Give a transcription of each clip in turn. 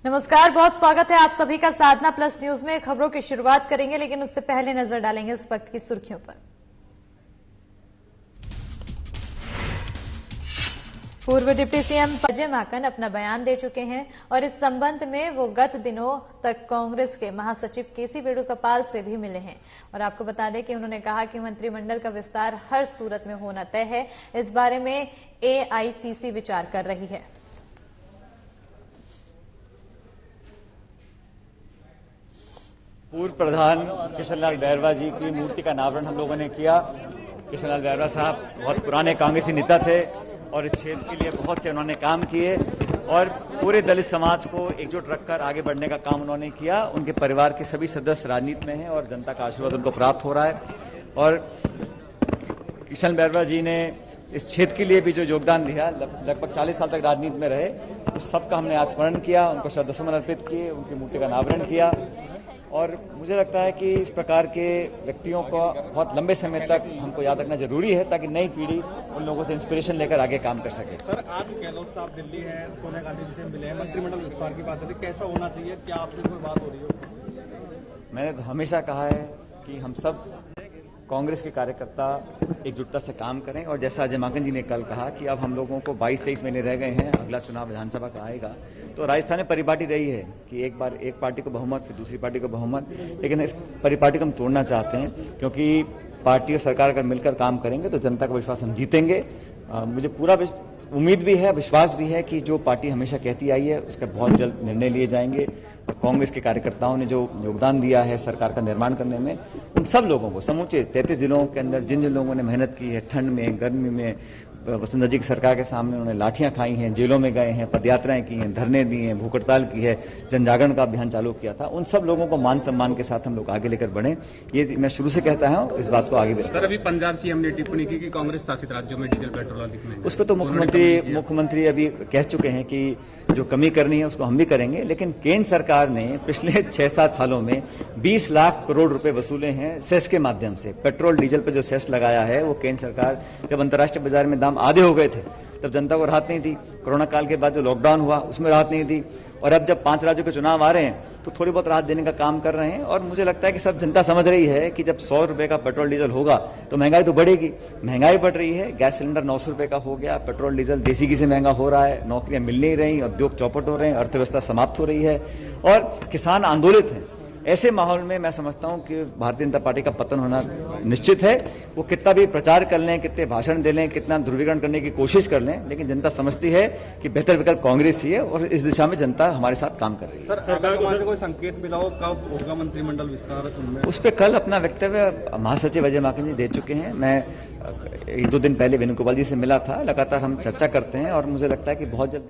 नमस्कार, बहुत स्वागत है आप सभी का साधना प्लस न्यूज में। खबरों की शुरुआत करेंगे, लेकिन उससे पहले नजर डालेंगे इस वक्त की सुर्खियों पर। पूर्व डिप्टी सीएम अजय माकन अपना बयान दे चुके हैं और इस संबंध में वो गत दिनों तक कांग्रेस के महासचिव केसी वेणुगोपाल से भी मिले हैं। और आपको बता दें कि उन्होंने कहा कि मंत्रिमंडल का विस्तार हर सूरत में होना तय है। इस बारे में एआईसीसी विचार कर रही है। पूर्व प्रधान किशनलाल बैरवा जी की मूर्ति का अनावरण हम लोगों ने किया। किशनलाल बैरवा साहब बहुत पुराने कांग्रेसी नेता थे और इस क्षेत्र के लिए बहुत से उन्होंने काम किए और पूरे दलित समाज को एकजुट रखकर आगे बढ़ने का काम उन्होंने किया। उनके परिवार के सभी सदस्य राजनीति में हैं और जनता का आशीर्वाद उनको प्राप्त हो रहा है। और किशन बैरवा जी ने इस क्षेत्र के लिए भी जो योगदान दिया, लगभग 40 साल तक राजनीति में रहे, उस सबका हमने आज स्मरण किया, उनको श्रद्धासुमन अर्पित किए, उनकी मूर्ति का अनावरण किया। और मुझे लगता है कि इस प्रकार के व्यक्तियों को बहुत लंबे समय तक हमको याद रखना जरूरी है, ताकि नई पीढ़ी उन लोगों से इंस्पिरेशन लेकर आगे काम कर सके। सर, आज गहलोत साहब दिल्ली है, सोनिया गांधी जी से मिले हैं, मंत्रिमंडल विस्तार की बात हो रही, कैसा होना चाहिए, क्या आपसे कोई बात हो रही हो? मैंने तो हमेशा कहा है कि हम सब कांग्रेस के कार्यकर्ता एकजुटता से काम करें। और जैसा अजय माकन जी ने कल कहा कि अब हम लोगों को 22-23 महीने रह गए हैं, अगला चुनाव विधानसभा का आएगा, तो राजस्थान में परिपाटी रही है कि एक बार एक पार्टी को बहुमत, फिर दूसरी पार्टी को बहुमत, लेकिन इस परिपाटी को हम तोड़ना चाहते हैं, क्योंकि पार्टी और सरकार अगर मिलकर काम करेंगे तो जनता का विश्वास हम जीतेंगे। मुझे पूरा उम्मीद भी है, विश्वास भी है कि जो पार्टी हमेशा कहती आई है उसका बहुत जल्द निर्णय लिए जाएंगे। और कांग्रेस के कार्यकर्ताओं ने जो योगदान दिया है सरकार का निर्माण करने में, उन सब लोगों को, समूचे 33 जिलों के अंदर जिन जिन लोगों ने मेहनत की है, ठंड में, गर्मी में, वसुंधरा जी की सरकार के सामने उन्होंने लाठियां खाई हैं, जेलों में गए हैं, पदयात्राएं की हैं, धरने दिए हैं, भूख हड़ताल की है, जनजागरण का अभियान चालू किया था, उन सब लोगों को मान सम्मान के साथ हम लोग आगे लेकर बढ़े। ये मैं शुरू से कहता हूं, इस बात को आगे भी। सर, अभी पंजाब सीएम ने टिप्पणी की कि कांग्रेस शासित राज्यों में डीजल पेट्रोल अधिक महंगा है। उस पर तो मुख्यमंत्री अभी कह चुके हैं कि जो कमी करनी है उसको हम भी करेंगे, लेकिन केंद्र सरकार ने पिछले 6-7 सालों में 20 लाख करोड़ रुपए वसूले हैं सेस के माध्यम से। पेट्रोल डीजल पर जो सेस लगाया है वो केंद्र सरकार, जब अंतर्राष्ट्रीय बाजार में दाम आधे हो गए थे तब जनता को राहत नहीं थी। कोरोना काल के बाद जो लॉकडाउन हुआ उसमें राहत नहीं थी, और अब जब 5 राज्यों के चुनाव आ रहे हैं तो थोड़ी बहुत राहत देने का काम कर रहे हैं। और मुझे लगता है कि सब जनता समझ रही है कि जब 100 रुपए का पेट्रोल डीजल होगा तो महंगाई तो बढ़ेगी। महंगाई बढ़ रही है, गैस सिलेंडर 900 रुपए का हो गया, पेट्रोल डीजल देसी घी से महंगा हो रहा है, नौकरियां मिल नहीं रही, उद्योग चौपट हो रहे हैं, अर्थव्यवस्था समाप्त हो रही है और किसान आंदोलित हैं। ऐसे माहौल में मैं समझता हूं कि भारतीय जनता पार्टी का पतन होना निश्चित है। वो कितना भी प्रचार कर लें, कितने भाषण दे लें, कितना ध्रुवीकरण करने की कोशिश कर लें, लेकिन जनता समझती है कि बेहतर विकल्प कांग्रेस ही है और इस दिशा में जनता हमारे साथ काम कर रही है। सर, सरकार से कोई संकेत मिला हो कब होगा मंत्रिमंडल विस्तार? उस पर कल अपना वक्तव्य महासचिव अजय माकन जी दे चुके हैं। मैं 1-2 दिन पहले वेणुगोपाल जी से मिला था। लगातार हम चर्चा करते हैं और मुझे लगता है कि बहुत जल्द।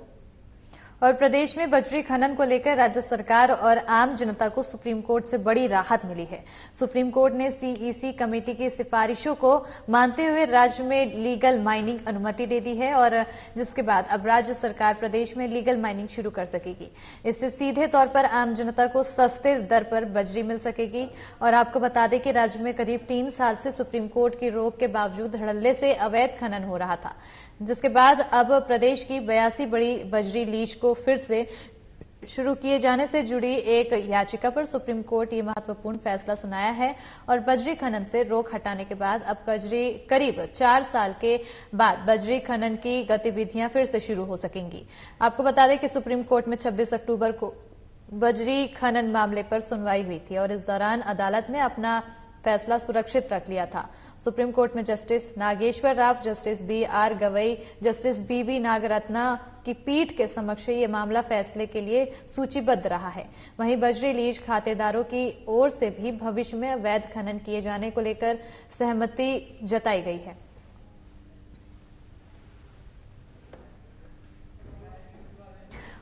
और प्रदेश में बजरी खनन को लेकर राज्य सरकार और आम जनता को सुप्रीम कोर्ट से बड़ी राहत मिली है। सुप्रीम कोर्ट ने सीईसी कमेटी की सिफारिशों को मानते हुए राज्य में लीगल माइनिंग अनुमति दे दी है, और जिसके बाद अब राज्य सरकार प्रदेश में लीगल माइनिंग शुरू कर सकेगी। इससे सीधे तौर पर आम जनता को सस्ते दर पर बजरी मिल सकेगी। और आपको बता दें कि राज्य में करीब 3 साल से सुप्रीम कोर्ट की रोक के बावजूद धड़ल्ले से अवैध खनन हो रहा था, जिसके बाद अब प्रदेश की 82 बड़ी बजरी लीज को फिर से शुरू किए जाने से जुड़ी एक याचिका पर सुप्रीम कोर्ट ये महत्वपूर्ण फैसला सुनाया है। और बजरी खनन से रोक हटाने के बाद अब करीब 4 साल के बाद बजरी खनन की गतिविधियां फिर से शुरू हो सकेंगी। आपको बता दें कि सुप्रीम कोर्ट में 26 अक्टूबर को बजरी खनन मामले पर सुनवाई हुई थी और इस दौरान अदालत ने अपना फैसला सुरक्षित रख लिया था। सुप्रीम कोर्ट में justice Nageswara Rao, justice BR Gavai, justice BB Nagarathna की पीठ के समक्ष ये मामला फैसले के लिए सूचीबद्ध रहा है। वहीं बजरी लीज खातेदारों की ओर से भी भविष्य में अवैध खनन किए जाने को लेकर सहमति जताई गई है।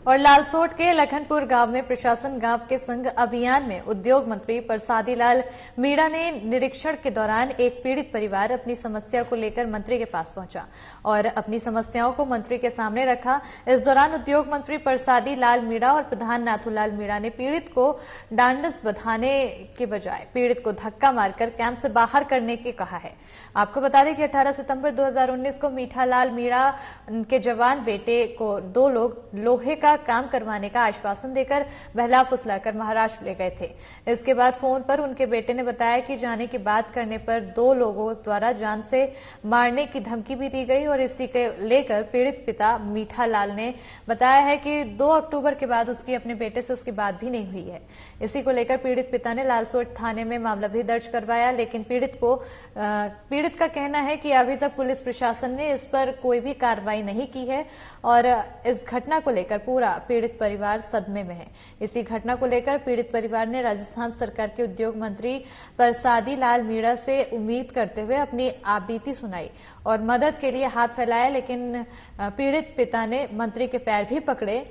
और लालसोट के लखनपुर गांव में प्रशासन गांव के संग अभियान में उद्योग मंत्री परसादी लाल मीणा ने निरीक्षण के दौरान एक पीड़ित परिवार अपनी समस्या को लेकर मंत्री के पास पहुंचा और अपनी समस्याओं को मंत्री के सामने रखा। इस दौरान उद्योग मंत्री परसादी लाल मीणा और प्रधान नाथूलाल मीणा ने पीड़ित को डांडस बंधाने के बजाय पीड़ित को धक्का मारकर कैंप से बाहर करने के कहा है। आपको बता दें कि 18 सितंबर 2019 को मीठालाल मीणा के जवान बेटे को 2 लोग लोहे का काम करवाने का आश्वासन देकर बहला फुसलाकर महाराष्ट्र ले गए थे। इसके बाद फोन पर उनके बेटे ने बताया कि जाने की बात करने पर 2 लोगों द्वारा जान से मारने की धमकी भी दी गई और इसी के लेकर पीड़ित पिता मीठा लाल ने बताया है कि 2 अक्टूबर के बाद उसकी अपने बेटे से उसकी बात भी नहीं हुई है। इसी को लेकर पीड़ित पिता ने लालसोट थाने में मामला भी दर्ज करवाया, लेकिन पीड़ित का कहना है कि अभी तक पुलिस प्रशासन ने इस पर कोई भी कार्रवाई नहीं की है और इस घटना को लेकर पूरा पीड़ित परिवार सदमे में है। इसी घटना को लेकर पीड़ित परिवार ने राजस्थान सरकार के उद्योग मंत्री परसादी लाल मीणा से उम्मीद करते हुए अपनी आपबीती सुनाई और मदद के लिए हाथ फैलाया, लेकिन पीड़ित पिता ने मंत्री के पैर भी पकड़े,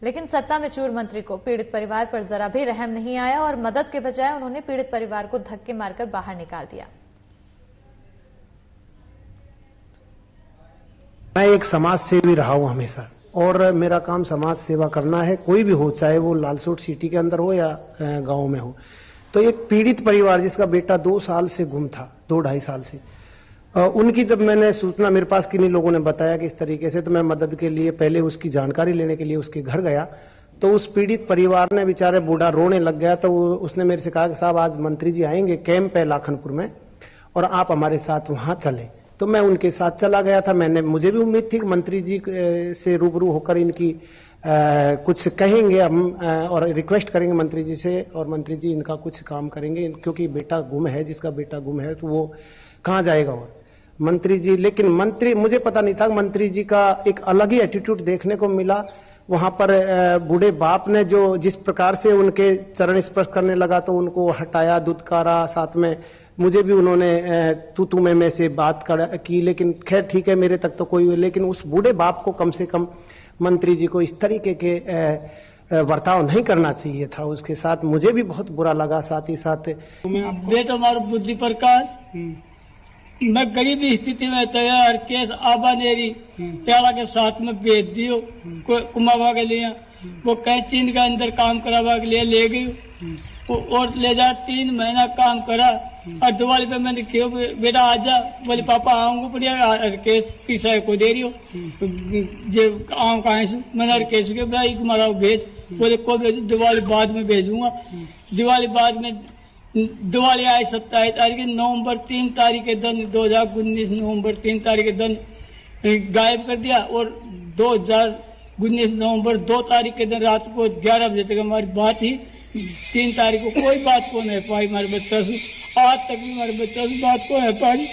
लेकिन सत्ता में चूर मंत्री को पीड़ित परिवार पर जरा भी रहम नहीं आया और मदद के बजाय उन्होंने पीड़ित परिवार को धक्के मारकर बाहर निकाल दिया। मैं एक समाज सेवी रहा हूं हमेशा और मेरा काम समाज सेवा करना है, कोई भी हो, चाहे वो लालसोट सिटी के अंदर हो या गांव में हो। तो एक पीड़ित परिवार जिसका बेटा 2 साल से गुम था, 2-2.5 साल से, उनकी जब मैंने सूचना मेरे पास किन्हीं लोगों ने बताया कि इस तरीके से, तो मैं मदद के लिए पहले उसकी जानकारी लेने के लिए उसके घर गया। तो उस पीड़ित परिवार ने, बेचारे बूढ़ा रोने लग गया, तो उसने मेरे से कहा कि साहब आज मंत्री जी आएंगे, कैंप है लाखनपुर में और आप हमारे साथ वहां चले। तो मैं उनके साथ चला गया था। मुझे भी उम्मीद थी कि मंत्री जी से रूबरू होकर इनकी कुछ कहेंगे हम और रिक्वेस्ट करेंगे मंत्री जी से और मंत्री जी इनका कुछ काम करेंगे, क्योंकि बेटा गुम है, जिसका बेटा गुम है तो वो कहाँ जाएगा। और मंत्री जी, लेकिन मुझे पता नहीं था, मंत्री जी का एक अलग ही एटीट्यूड देखने को मिला। वहां पर बूढ़े बाप ने जो जिस प्रकार से उनके चरण स्पर्श करने लगा तो उनको हटाया, दुत्कारा, साथ में मुझे भी उन्होंने तू में से बात की, लेकिन खैर ठीक है, मेरे तक तो कोई हुई। लेकिन उस बूढ़े बाप को कम से कम मंत्री जी को इस तरीके के बर्ताव नहीं करना चाहिए था उसके साथ। मुझे भी बहुत बुरा लगा। साथ ही साथ बेटा हमारा बुद्धि प्रकाश, मैं गरीबी स्थिति में तैयार केस आबानेरी प्याला के साथ में भेज दियो कुमावा के लिए, वो कैंटीन के अंदर काम करावा के लिए ले गई और ले जा 3 महीना काम करा और दिवाली पे मैंने क्यों बेटा आजा, बोले पापा आऊंगा, बढ़िया केस पीसा को दे रही हो जे आऊँ कहाँ से, मैंने केस के भाई तुम्हारा भेज, बोले को भेजू, दिवाली बाद में भेजूंगा। दिवाली बाद में दिवाली आई 27 तारीख, नवंबर 3 तारीख के दिन 2019 नवंबर 3 तारीख के दिन गायब कर दिया और 2019 नवंबर 2 तारीख के दिन रात को 11 बजे तक हमारी बात ही, 3 तारीख को कोई बात को नहीं पाई हमारे बच्चा से, आज तक भी हमारे बच्चा से बात को नहीं पाई।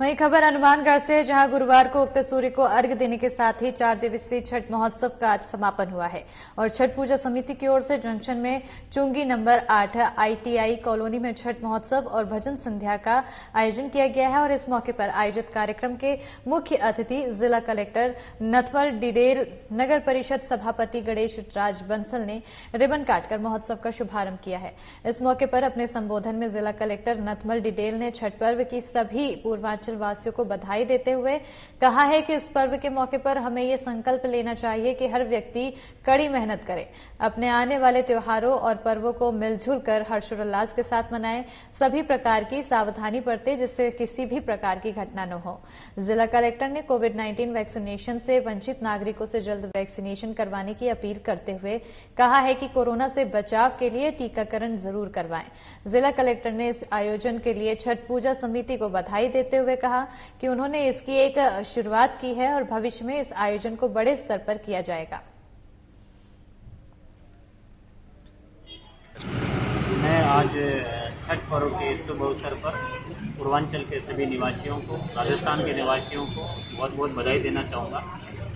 वहीं खबर हनुमानगढ़ से, जहां गुरुवार को उगते सूर्य को अर्घ्य देने के साथ ही 4 दिवसीय छठ महोत्सव का आज समापन हुआ है और छठ पूजा समिति की ओर से जंक्शन में चुंगी नंबर 8 ITI कॉलोनी में छठ महोत्सव और भजन संध्या का आयोजन किया गया है और इस मौके पर आयोजित कार्यक्रम के मुख्य अतिथि जिला कलेक्टर नथमल डिडेल, नगर परिषद सभापति गणेश राज बंसल ने रिबन काटकर महोत्सव का शुभारंभ किया है। इस मौके पर अपने संबोधन में जिला कलेक्टर नथमल डिडेल ने छठ पर्व की सभी पूर्वांचल वासियों को बधाई देते हुए कहा है कि इस पर्व के मौके पर हमें ये संकल्प लेना चाहिए कि हर व्यक्ति कड़ी मेहनत करे, अपने आने वाले त्योहारों और पर्वों को मिलजुल कर हर्षोल्लास के साथ मनाएं, सभी प्रकार की सावधानी बरते जिससे किसी भी प्रकार की घटना न हो। जिला कलेक्टर ने कोविड-19 वैक्सीनेशन से वंचित नागरिकों से जल्द वैक्सीनेशन करवाने की अपील करते हुए कहा है कि कोरोना से बचाव के लिए टीकाकरण जरूर करवाएं। जिला कलेक्टर ने इस आयोजन के लिए छठ पूजा समिति को बधाई देते हुए कहा कि उन्होंने इसकी एक शुरुआत की है और भविष्य में इस आयोजन को बड़े स्तर पर किया जाएगा। मैं आज छठ पर्व के शुभ अवसर पर पूर्वांचल के सभी निवासियों को, राजस्थान के निवासियों को बहुत बहुत बधाई देना चाहूँगा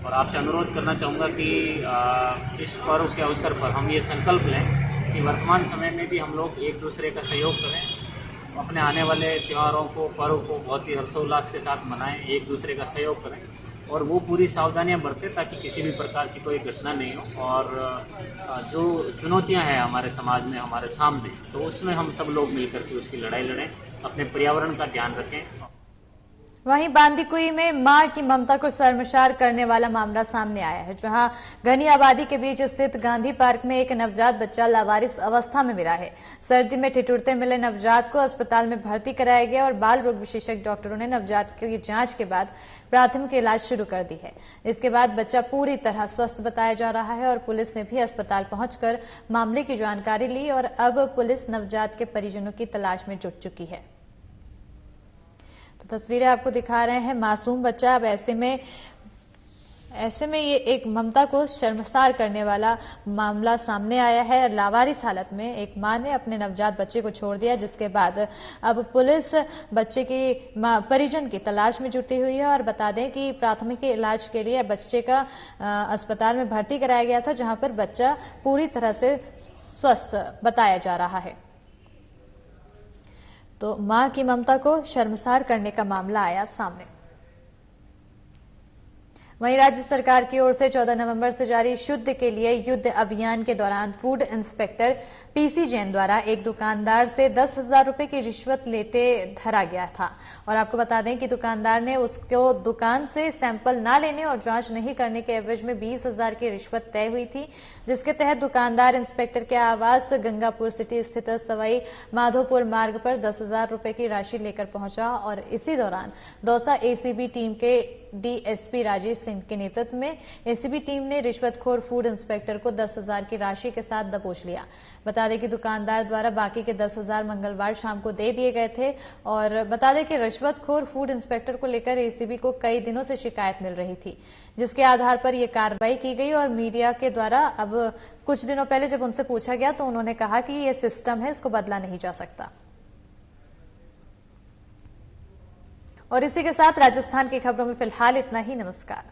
और आपसे अनुरोध करना चाहूँगा कि इस पर्व के अवसर पर हम ये संकल्प लें कि वर्तमान समय में भी हम लोग एक दूसरे का सहयोग करें, अपने आने वाले त्योहारों को, पर्व को बहुत ही हर्षोल्लास के साथ मनाएं, एक दूसरे का सहयोग करें और वो पूरी सावधानियां बरतें ताकि किसी भी प्रकार की कोई घटना नहीं हो। और जो चुनौतियां हैं हमारे समाज में, हमारे सामने, तो उसमें हम सब लोग मिलकर के उसकी लड़ाई लड़ें, अपने पर्यावरण का ध्यान रखें। वहीं बांदीकुई में मां की ममता को शर्मसार करने वाला मामला सामने आया है, जहां घनी आबादी के बीच स्थित गांधी पार्क में एक नवजात बच्चा लावारिस अवस्था में मिला है। सर्दी में ठिठुरते मिले नवजात को अस्पताल में भर्ती कराया गया और बाल रोग विशेषज्ञ डॉक्टरों ने नवजात की जांच के बाद प्राथमिक इलाज शुरू कर दी है। इसके बाद बच्चा पूरी तरह स्वस्थ बताया जा रहा है और पुलिस ने भी अस्पताल पहुंचकर मामले की जानकारी ली और अब पुलिस नवजात के परिजनों की तलाश में जुट चुकी है। तो तस्वीरें आपको दिखा रहे हैं, मासूम बच्चा। अब ऐसे में ये एक ममता को शर्मसार करने वाला मामला सामने आया है। लावारिस हालत में एक मां ने अपने नवजात बच्चे को छोड़ दिया, जिसके बाद अब पुलिस बच्चे की परिजन की तलाश में जुटी हुई है। और बता दें कि प्राथमिक इलाज के लिए बच्चे का अस्पताल में भर्ती कराया गया था, जहां पर बच्चा पूरी तरह से स्वस्थ बताया जा रहा है। तो मां की ममता को शर्मसार करने का मामला आया सामने। वहीं राज्य सरकार की ओर से 14 नवंबर से जारी शुद्ध के लिए युद्ध अभियान के दौरान फूड इंस्पेक्टर पीसी जैन द्वारा एक दुकानदार से 10,000 रुपए की रिश्वत लेते धरा गया था। और आपको बता दें कि दुकानदार ने उसको दुकान से सैंपल ना लेने और जांच नहीं करने के एवज में 20,000 की रिश्वत तय हुई थी, जिसके तहत दुकानदार इंस्पेक्टर के आवास गंगापुर सिटी स्थित सवाई माधोपुर मार्ग पर 10,000 रुपए की राशि लेकर पहुंचा। और इसी दौरान दौसा एसीबी टीम के डीएसपी राजेश सिंह के नेतृत्व में एसीबी टीम ने रिश्वतखोर फूड इंस्पेक्टर को 10,000 की राशि के साथ दबोच लिया। बता दें कि दुकानदार द्वारा बाकी के 10,000 मंगलवार शाम को दे दिए गए थे। और बता दें कि रिश्वतखोर फूड इंस्पेक्टर को लेकर एसीबी को कई दिनों से शिकायत मिल रही थी, जिसके आधार पर यह कार्रवाई की गई। और मीडिया के द्वारा अब कुछ दिनों पहले जब उनसे पूछा गया तो उन्होंने कहा कि यह सिस्टम है, इसको बदला नहीं जा सकता। और इसी के साथ राजस्थान की खबरों में फिलहाल इतना ही। नमस्कार।